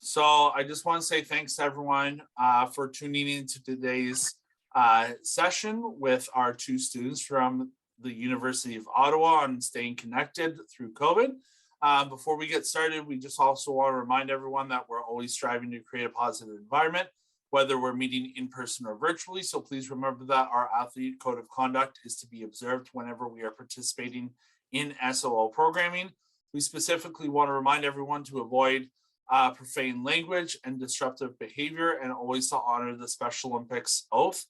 So I just want to say thanks to everyone for tuning in to today's session with our two students from the University of Ottawa on staying connected through COVID. Before we get started, we just also want to remind everyone that we're always striving to create a positive environment, whether we're meeting in person or virtually. So please remember that our athlete code of conduct is to be observed whenever we are participating in SOL programming. We specifically want to remind everyone to avoid profane language and disruptive behavior, and always to honor the Special Olympics oath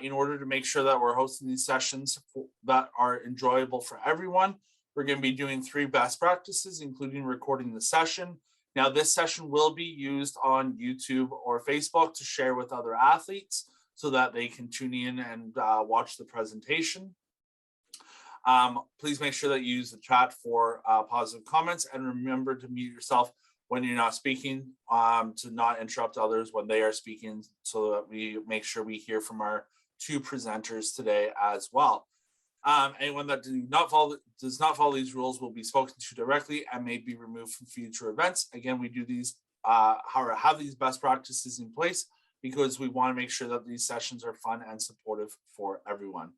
in order to make sure that we're hosting these sessions that are enjoyable for everyone. We're going to be doing 3 best practices, including recording the session. Now, this session will be used on YouTube or Facebook to share with other athletes so that they can tune in and watch the presentation. Please make sure that you use the chat for positive comments, and remember to mute yourself when you're not speaking, to not interrupt others when they are speaking, so that we make sure we hear from our 2 presenters today as well. Anyone that does not follow these rules will be spoken to directly and may be removed from future events. Again, we do these have these best practices in place because we want to make sure that these sessions are fun and supportive for everyone.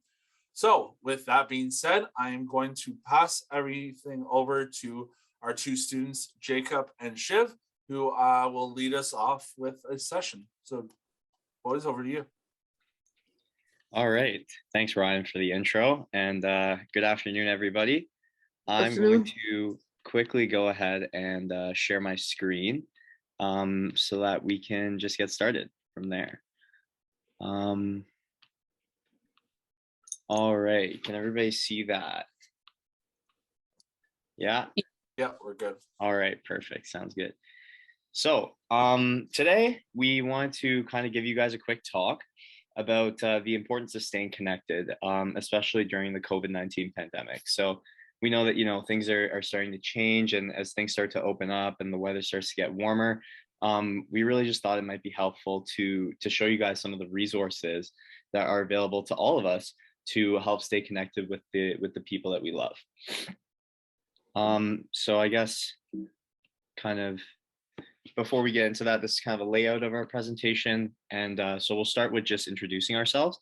So with that being said, I am going to pass everything over to our 2 students, Jacob and Shiv, who will lead us off with a session. So boys, over to you. All right. Thanks, Ryan, for the intro, and good afternoon, everybody. I'm going to quickly go ahead and share my screen so that we can just get started from there. All right. Can everybody see that? Yeah? Yeah, we're good. All right. Perfect. Sounds good. So today we want to kind of give you guys a quick talk about the importance of staying connected, especially during the COVID-19 pandemic. So we know that, things are starting to change, and as things start to open up and the weather starts to get warmer, we really just thought it might be helpful to show you guys some of the resources that are available to all of us to help stay connected with the people that we love. So I guess kind of before we get into that, this is kind of a layout of our presentation. And so we'll start with just introducing ourselves.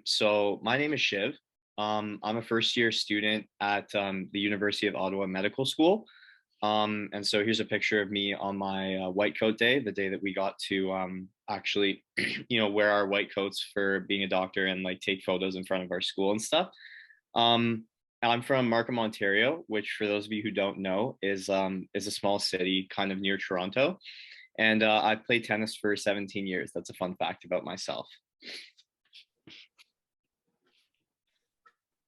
So my name is Shiv. I'm a first-year student at the University of Ottawa Medical School. And so here's a picture of me on my white coat day, the day that we got to actually, wear our white coats for being a doctor and like take photos in front of our school and stuff. I'm from Markham, Ontario, which for those of you who don't know is a small city kind of near Toronto. And I've played tennis for 17 years. That's a fun fact about myself.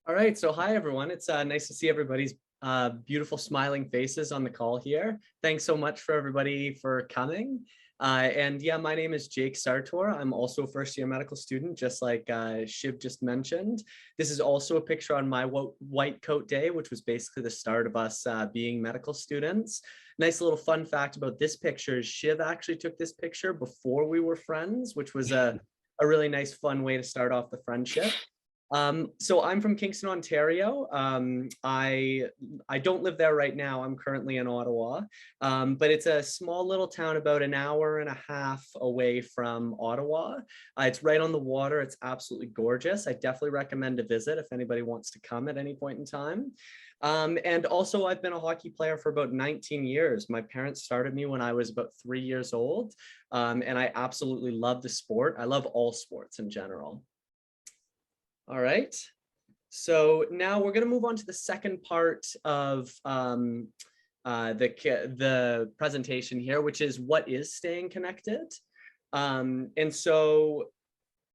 All right, so hi everyone. It's nice to see everybody's beautiful smiling faces on the call here. Thanks so much for everybody for coming. And yeah, my name is Jake Sartor. I'm also a first-year medical student, just like Shiv just mentioned. This is also a picture on my white coat day, which was basically the start of us being medical students. Nice little fun fact about this picture is Shiv actually took this picture before we were friends, which was a really nice, fun way to start off the friendship. So I'm from Kingston, Ontario. I don't live there right now. I'm currently in Ottawa, but it's a small little town about an hour and a half away from Ottawa. It's right on the water. It's absolutely gorgeous. I definitely recommend to visit if anybody wants to come at any point in time. And also I've been a hockey player for about 19 years. My parents started me when I was about 3 years old. And I absolutely love the sport. I love all sports in general. All right, so now we're going to move on to the second part of the presentation here, which is what is staying connected. And so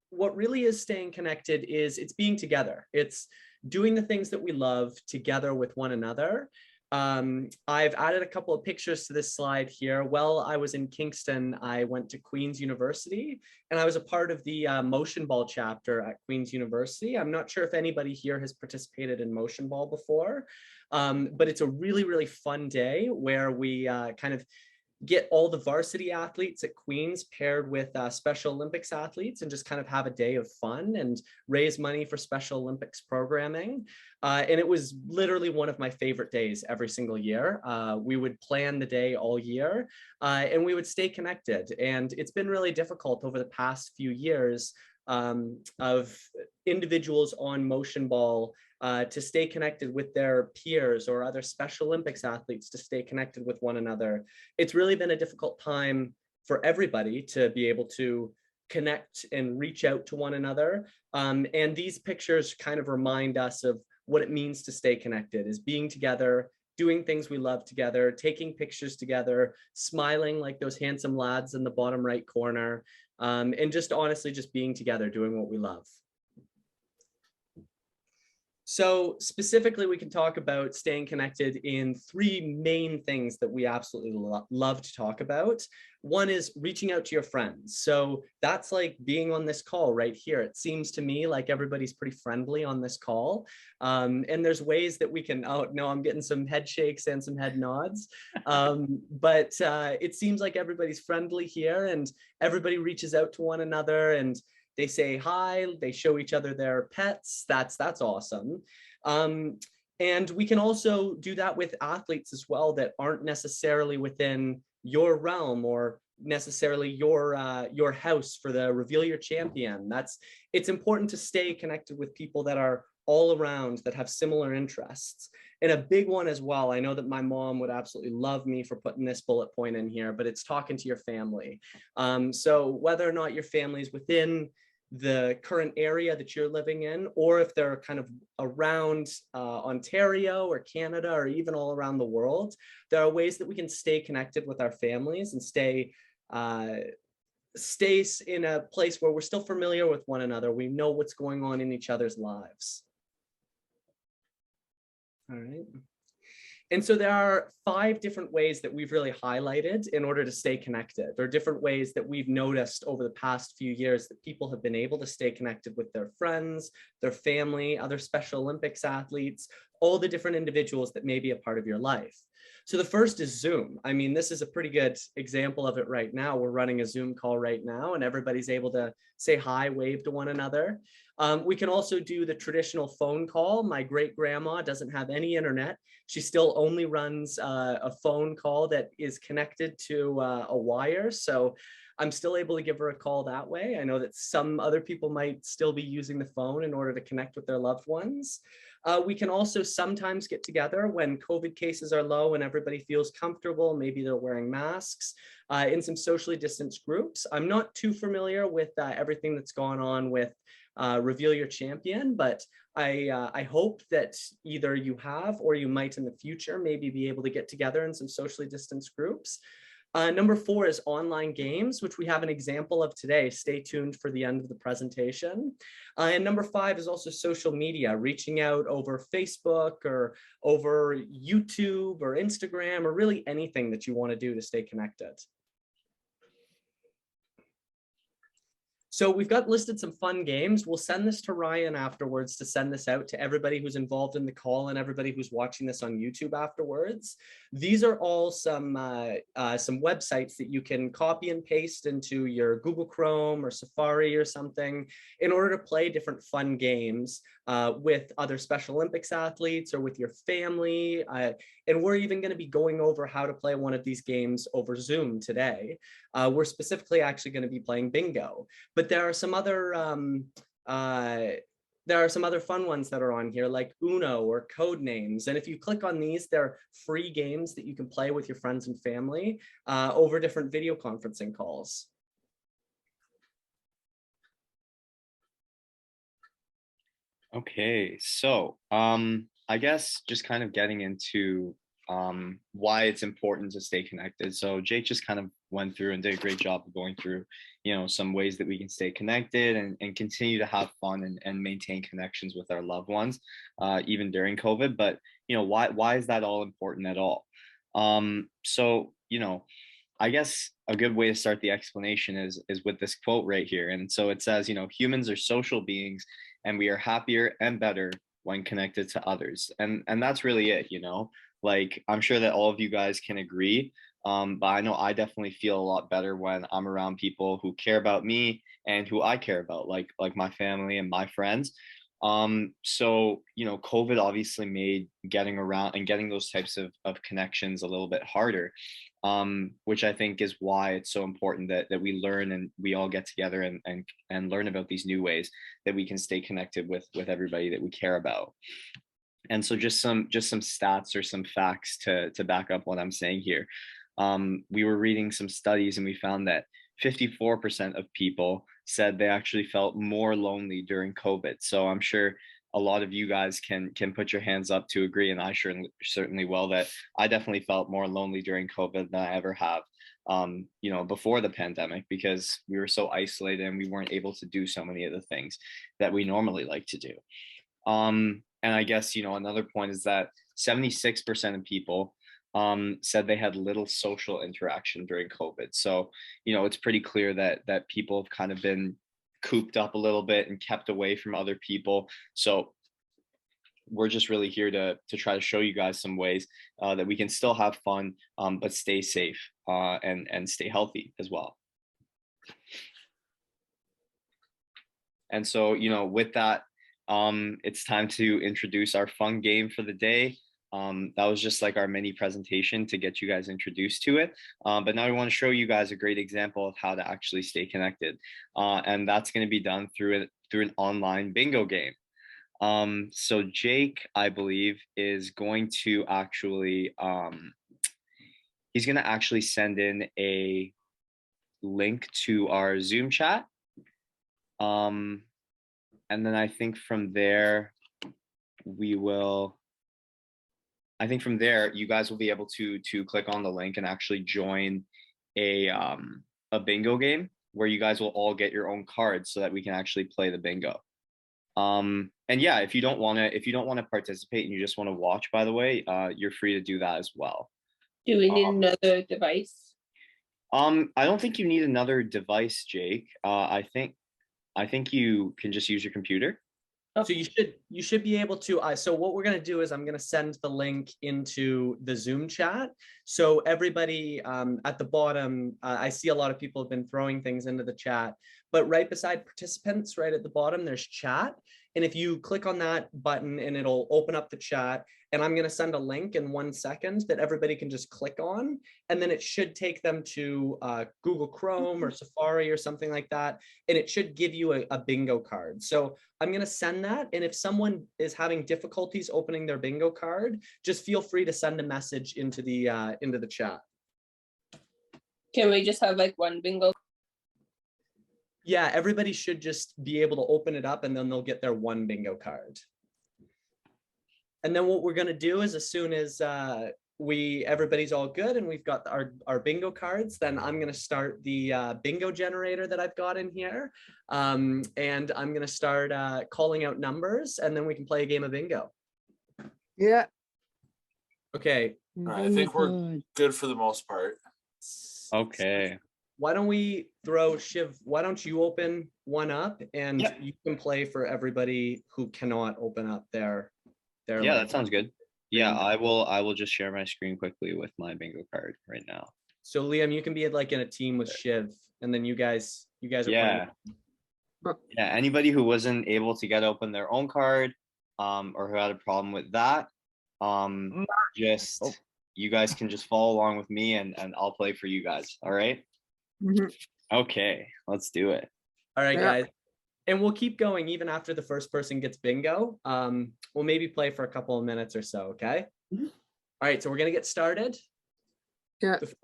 what really is staying connected is it's being together. It's doing the things that we love together with one another. I've added a couple of pictures to this slide here. While I was in Kingston, I went to Queen's University, and I was a part of the motion ball chapter at Queen's University. I'm not sure if anybody here has participated in motion ball before, but it's a really, really fun day where we kind of get all the varsity athletes at Queens paired with Special Olympics athletes and just kind of have a day of fun and raise money for Special Olympics programming. And it was literally one of my favorite days every single year. We would plan the day all year and we would stay connected. And it's been really difficult over the past few years of individuals on motion ball to stay connected with their peers or other Special Olympics athletes to stay connected with one another. It's really been a difficult time for everybody to be able to connect and reach out to one another. And these pictures kind of remind us of what it means to stay connected, is being together, doing things we love together, taking pictures together, smiling like those handsome lads in the bottom right corner, and just honestly just being together, doing what we love. So specifically, we can talk about staying connected in three main things that we absolutely love to talk about. One is reaching out to your friends. So that's like being on this call right here. It seems to me like everybody's pretty friendly on this call. And there's ways that we can, oh no, I'm getting some head shakes and some head nods. But it seems like everybody's friendly here and everybody reaches out to one another and they say hi, they show each other their pets. That's awesome. And we can also do that with athletes as well that aren't necessarily within your realm or necessarily your house for the Reveal Your Champion. It's important to stay connected with people that are all around, that have similar interests. And a big one as well, I know that my mom would absolutely love me for putting this bullet point in here, but it's talking to your family. So whether or not your family is within the current area that you're living in, or if they're kind of around Ontario or Canada or even all around the world, there are ways that we can stay connected with our families and stay in a place where we're still familiar with one another. We know what's going on in each other's lives. All right. And so there are 5 different ways that we've really highlighted in order to stay connected. There are different ways that we've noticed over the past few years that people have been able to stay connected with their friends, their family, other Special Olympics athletes, all the different individuals that may be a part of your life. So the first is Zoom. I mean, this is a pretty good example of it right now. We're running a Zoom call right now and everybody's able to say hi, wave to one another. We can also do the traditional phone call. My great grandma doesn't have any internet. She still only runs a phone call that is connected to a wire. So I'm still able to give her a call that way. I know that some other people might still be using the phone in order to connect with their loved ones. We can also sometimes get together when COVID cases are low and everybody feels comfortable. Maybe they're wearing masks in some socially distanced groups. I'm not too familiar with everything that's gone on with Reveal Your Champion, but I hope that either you have or you might in the future maybe be able to get together in some socially distanced groups. Number 4 is online games, which we have an example of today. Stay tuned for the end of the presentation. And number 5 is also social media, reaching out over Facebook or over YouTube or Instagram or really anything that you want to do to stay connected. So we've got listed some fun games. We'll send this to Ryan afterwards to send this out to everybody who's involved in the call and everybody who's watching this on YouTube afterwards. These are all some websites that you can copy and paste into your Google Chrome or Safari or something in order to play different fun games with other Special Olympics athletes or with your family. And we're even going to be going over how to play one of these games over Zoom today. We're specifically actually going to be playing bingo, but there are some other fun ones that are on here like Uno or Code Names. And if you click on these, they're free games that you can play with your friends and family over different video conferencing calls. Okay, so I guess just kind of getting into why it's important to stay connected. So Jake just kind of went through and did a great job of going through, some ways that we can stay connected and continue to have fun and maintain connections with our loved ones, even during COVID. But, why is that all important at all? So, I guess a good way to start the explanation is with this quote right here. And so it says, humans are social beings and we are happier and better when connected to others. And that's really it, like, I'm sure that all of you guys can agree. But I know I definitely feel a lot better when I'm around people who care about me and who I care about, like my family and my friends. So, COVID obviously made getting around and getting those types of connections a little bit harder, which I think is why it's so important that we learn and we all get together and learn about these new ways that we can stay connected with everybody that we care about. And so just some stats or some facts to back up what I'm saying here. We were reading some studies and we found that 54% of people said they actually felt more lonely during COVID. So I'm sure a lot of you guys can put your hands up to agree, and I certainly will, that I definitely felt more lonely during COVID than I ever have, before the pandemic, because we were so isolated and we weren't able to do so many of the things that we normally like to do. And I guess, another point is that 76% of people said they had little social interaction during COVID. So, it's pretty clear that people have kind of been cooped up a little bit and kept away from other people. So we're just really here to try to show you guys some ways that we can still have fun, but stay safe and stay healthy as well. And so, with that, it's time to introduce our fun game for the day. That was just like our mini presentation to get you guys introduced to it. But now we want to show you guys a great example of how to actually stay connected. And that's going to be done through an online bingo game. So Jake, I believe, is going to actually, he's going to actually send in a link to our Zoom chat. And then I think from there, you guys will be able to click on the link and actually join a bingo game where you guys will all get your own cards so that we can actually play the bingo. And yeah, if you don't want to participate and you just want to watch, by the way, you're free to do that as well. Do we need another device? I don't think you need another device, Jake. I think you can just use your computer. So you should be able to. So what we're going to do is I'm going to send the link into the Zoom chat. So everybody at the bottom, I see a lot of people have been throwing things into the chat, but right beside participants, right at the bottom, there's chat. And if you click on that button and it'll open up the chat, and I'm going to send a link in 1 second that everybody can just click on. And then it should take them to Google Chrome or Safari or something like that. And it should give you a bingo card. So I'm going to send that. And if someone is having difficulties opening their bingo card, just feel free to send a message into the chat. Can we just have like one bingo? Yeah, everybody should just be able to open it up and then they'll get their one bingo card. And then what we're going to do is, as soon as everybody's all good and we've got our bingo cards, then I'm going to start the bingo generator that I've got in here. And I'm going to start calling out numbers, and then we can play a game of bingo. Yeah. Okay. I think we're good for the most part. Okay. Why don't we throw Shiv? Why don't you open one up and Yep. you can play for everybody who cannot open up their Yeah, that sounds good. Yeah, I will just share my screen quickly with my bingo card right now. So Liam, you can be like in a team with Shiv, and then you guys are Yeah. playing. Yeah, anybody who wasn't able to get open their own card, or who had a problem with that, just you guys can just follow along with me and I'll play for you guys. All right. Mhm. Okay, let's do it. All right, Yeah. guys. And we'll keep going even after the first person gets bingo. We'll maybe play for a couple of minutes or so, okay? Mhm. All right, so we're gonna get started. Yeah. The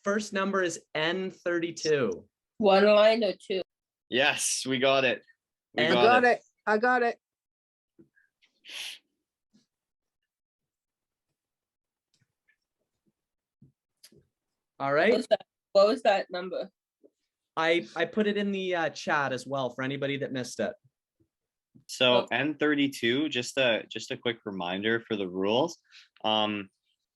first number is N32. One line or two? Yes, we got it. We And- I got it. All What right. was that? What was that number? I put it in the chat as well for anybody that missed it. So Okay. N32, just a quick reminder for the rules.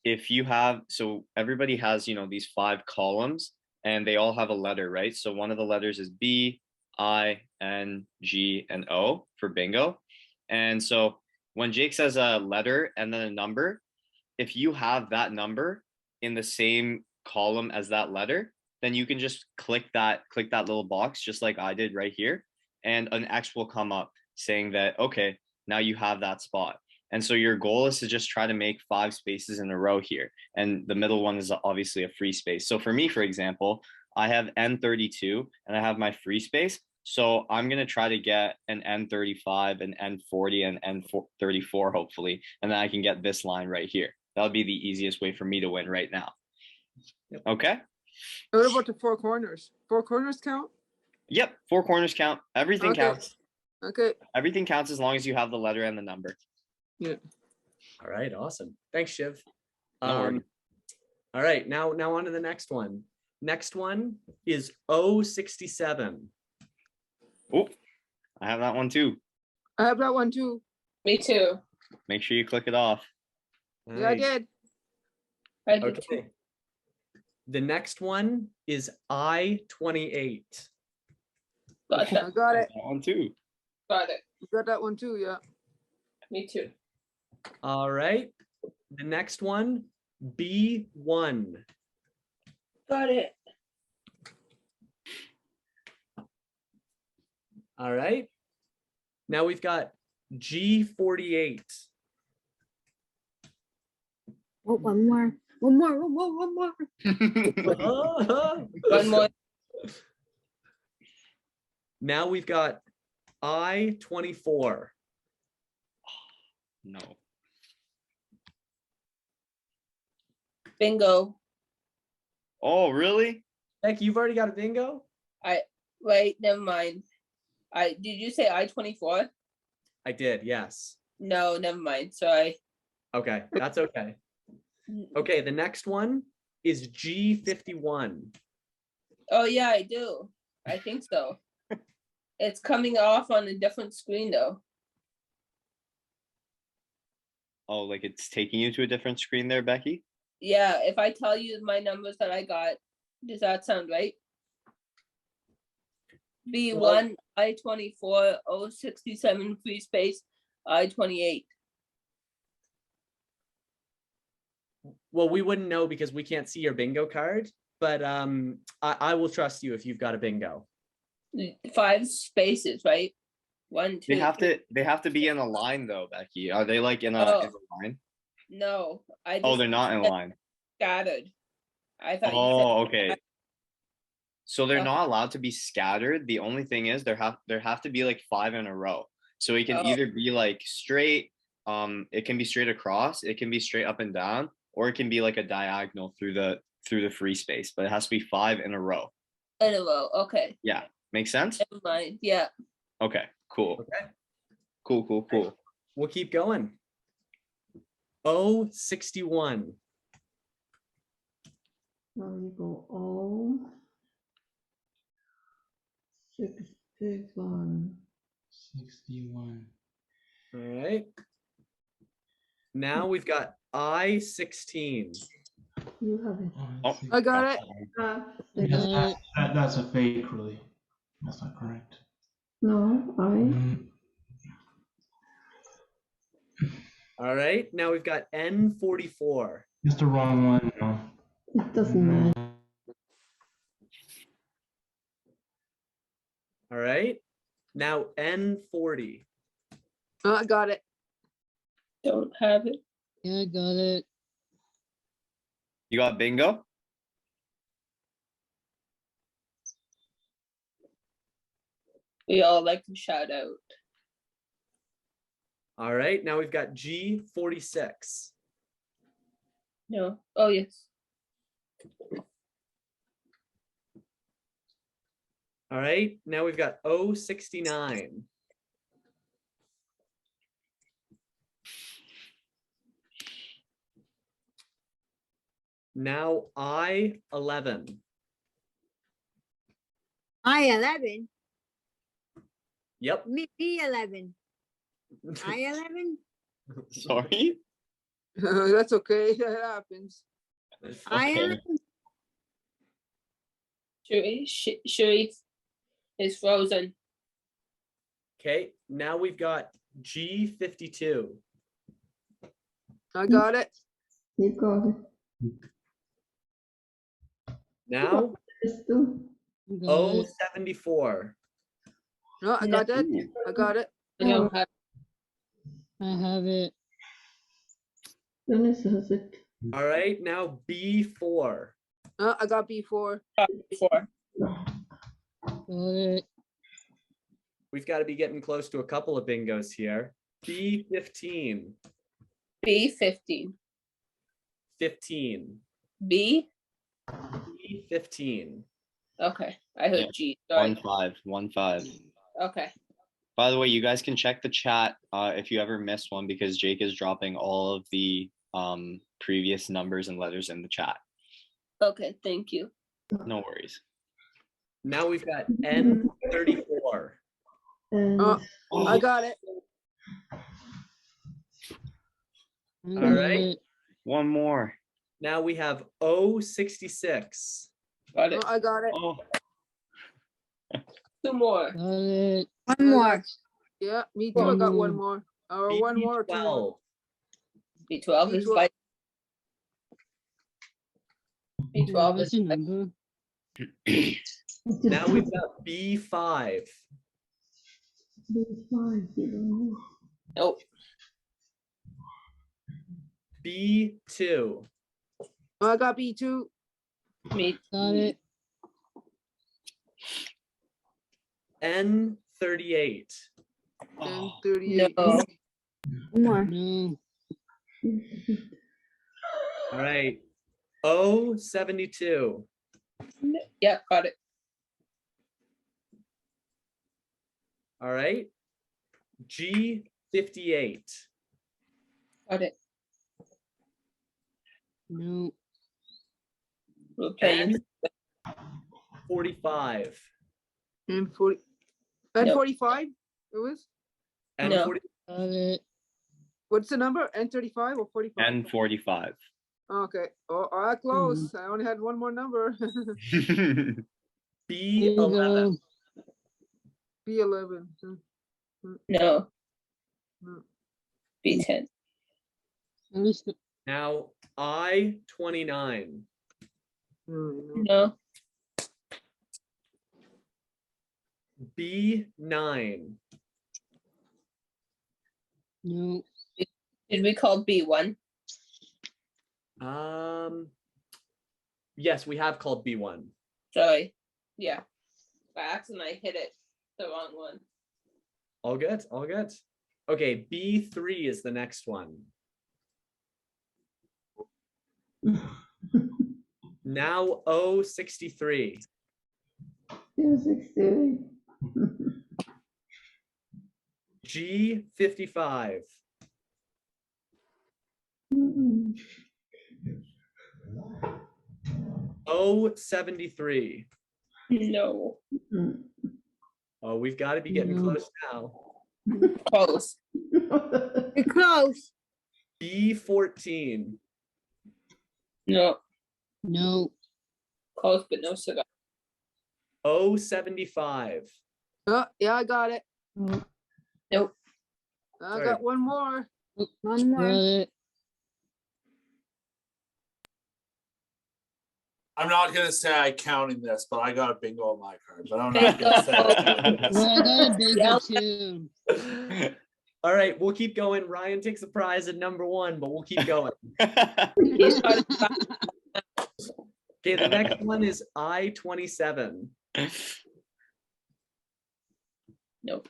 If you have, so everybody has, these 5 columns and they all have a letter, right? So one of the letters is B, I, N, G, and O for bingo. And so when Jake says a letter and then a number, if you have that number in the same column as that letter, then you can just click that little box just like I did right here, and an X will come up saying that, okay, now you have that spot. And so your goal is to just try to make 5 spaces in a row here. And the middle one is obviously a free space. So for me, for example, I have N32 and I have my free space. So I'm going to try to get an N35, an N40, and N34, hopefully. And then I can get this line right here. That'll be the easiest way for me to win right now. Yep. Okay. What about the 4 corners? 4 corners count? Yep. 4 corners count. Everything Okay. counts. Okay. Everything counts as long as you have the letter and the number. Yeah. All right, awesome. Thanks, Shiv. No worries. All right, now on to the next one. Next one is 067. Oh, I have that one too. I have that one too. Me too. Make sure you click it off. Yeah, I Nice. did. I did Okay. too. The next one is I-28. Gotcha. I got it. That one too. Got it. Got that one too. Yeah. Me too. All right. The next one, B1. Got it. All right. Now we've got G48. Oh, one more. One more. One more. Now we've got I-24. No. Bingo. Oh, really? Heck, you've already got a bingo? Wait, never mind. Did you say I-24? I did, yes. No, never mind. Sorry. Okay, that's okay. Okay, the next one is G51. Oh yeah, I do. I think so. It's coming off on a different screen though. Oh, like it's taking you to a different screen there, Becky? Yeah, if I tell you my numbers that I got, does that sound right? B1, I-24, 067, free space, I-28. Well, we wouldn't know because we can't see your bingo card, but I will trust you if you've got a bingo. 5 spaces, right? 1, 2. They have to be in a line though, Becky. Are they like in a line? No, I Oh, just they're not in a said line. scattered. I thought you Oh, said okay. So they're Okay. not allowed to be scattered. The only thing is there have to be like 5 in a row. So it can Oh. either be like straight, it can be straight across, it can be straight up and down, or it can be like a diagonal through the free space, but it has to be 5 in a row. in a row. Okay, Yeah. Makes sense? never mind. Yeah. Okay, cool. Okay, Cool. we'll keep going. 061. Now you go all 61. 61. All right. Now we've got I-16. You have it. Oh. I got it. Yes, that's a fake, really. That's not correct. No, Mm, All right. Now we've got N44. It's the wrong one. No. it doesn't matter. All right. Now N40. I got it. Don't have it. Yeah, I got it. You got bingo? We all like to shout out. All right. Now we've got G46. No. Oh yes. All right. Now we've got O69. Now I-11. I-11. Yep. B-11. I-11. Sorry? That's okay. That happens. I-11. Sharif is frozen. Okay. Now we've got G52. I got it. You got it. Now, Got it. 074. No, I got that. I got it. I don't have, I have it. All right, now B4. No, I got B4. before. Got it. We've got to be getting close to a couple of bingos here. B15. B15. 15. B? B15. Okay, I heard Yeah. G. Sorry. 15. Okay. By the way, you guys can check the chat if you ever miss one because Jake is dropping all of the previous numbers and letters in the chat. Okay, thank you. No worries. Now we've got N34. Oh, I got it. I All got right. it. One more. Now we have O66. Got No, it. I got it. Oh, Two more. Got it. One more. Yeah, me too. I got one more. Or one more. Or two more. B12. B12 is B12. like. B12 What's is your like. number? Now we've got B5. Nope. B2. No, I got B2. Me. Got it. N38. And oh, 38. No. One more. No. All right. O72. Yeah, got it. All right. G58. Got it. No. We're playing. N45. And 40. And No. 45. It was. No. N40. Got it. What's the number? N35 or 45? N45. Okay. Oh, all right, close. I only had one more number. B11. Bingo. B11. No. No. B10. At least Now I29. No. No. B9. no. Did we call B1? Yes, we have called B1. Sorry. Yeah. By accident, I hit it the wrong one. All good, all good. Okay, B3 is the next one. Now O63. G55. O73. No. Oh, we've got to be getting No. close now. Close. You're close. B14. No. No. Close, but no cigar. O75. Oh, yeah, I got it. Oh, Nope. I Sorry. got one more. got one more. it. I'm not gonna say I counting this, but I got a bingo on my card, but I'm not gonna say I'm counting this. Well, I got a bingo Yeah. too. All right, we'll keep going. Ryan takes the prize at number 1, but we'll keep going. He's got it. Okay, the next one is I27. Nope.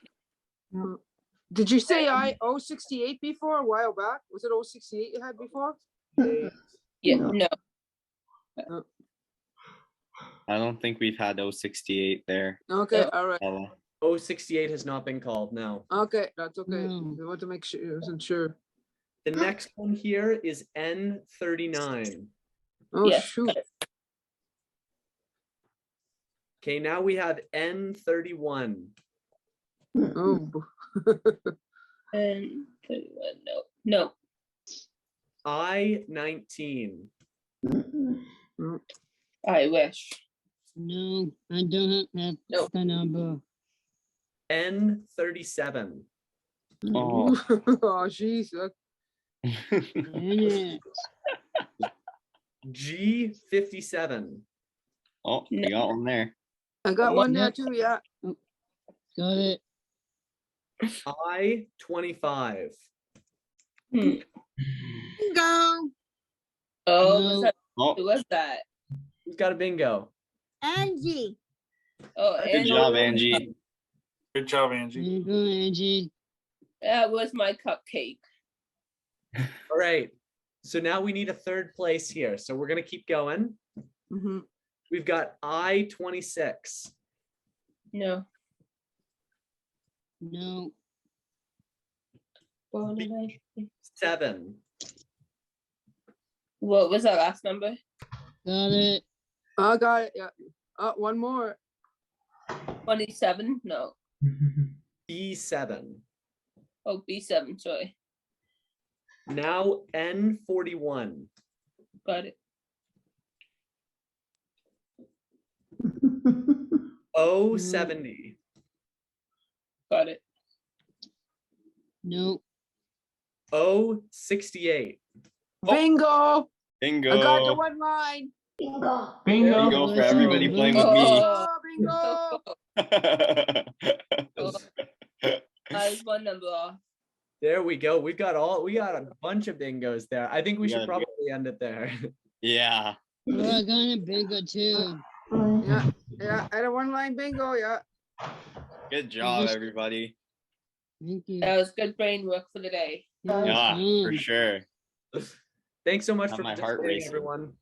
Did you say I 068 before a while back? Was it 068 you had before? Yeah. No. I don't think we've had 068 there. Okay, No. all right. Ella. O68 has not been called, no. Okay, that's okay. No. I want to make sure. I wasn't sure. The next one here is N39. Oh, Yes. shoot. got it. Okay, now we have N31. Oh, And 31. No. No. I19. I wish. No, I don't have Nope. the number. N37. Oh. oh, jeez. Dang it. G57. Oh, you got one there. I got one there Yep. too, yeah. Got it. I-25. Hmm. Bingo. Oh, No. who Oh, was that? Who's got a bingo? Angie. Oh, Good good and job, Angie. Good job, Angie. Bingo, Angie. that was my cupcake. All right. So now we need a third place here. So we're gonna keep going. Mhm. We've got I-26. No. No. What did I say? 7. What was our last number? Got it. I got it, yeah. One more. 27? No. B7. Oh, B7, sorry. Now N41. Got it. O70. Got it. No. O68. Bingo. Bingo. I got the one line. Bingo. Bingo for everybody playing with me. Oh. Bingo. Oh, I was one number off. There we go. We got a bunch of bingos there. I think we We should got a probably end it there. Yeah. Oh, I got a bingo too. Yeah, I had a one line bingo, yeah. Good job, everybody. Thank you. That was good brain work for the day. Yeah, for sure. Thanks so much Got for my heart participating, racing. everyone.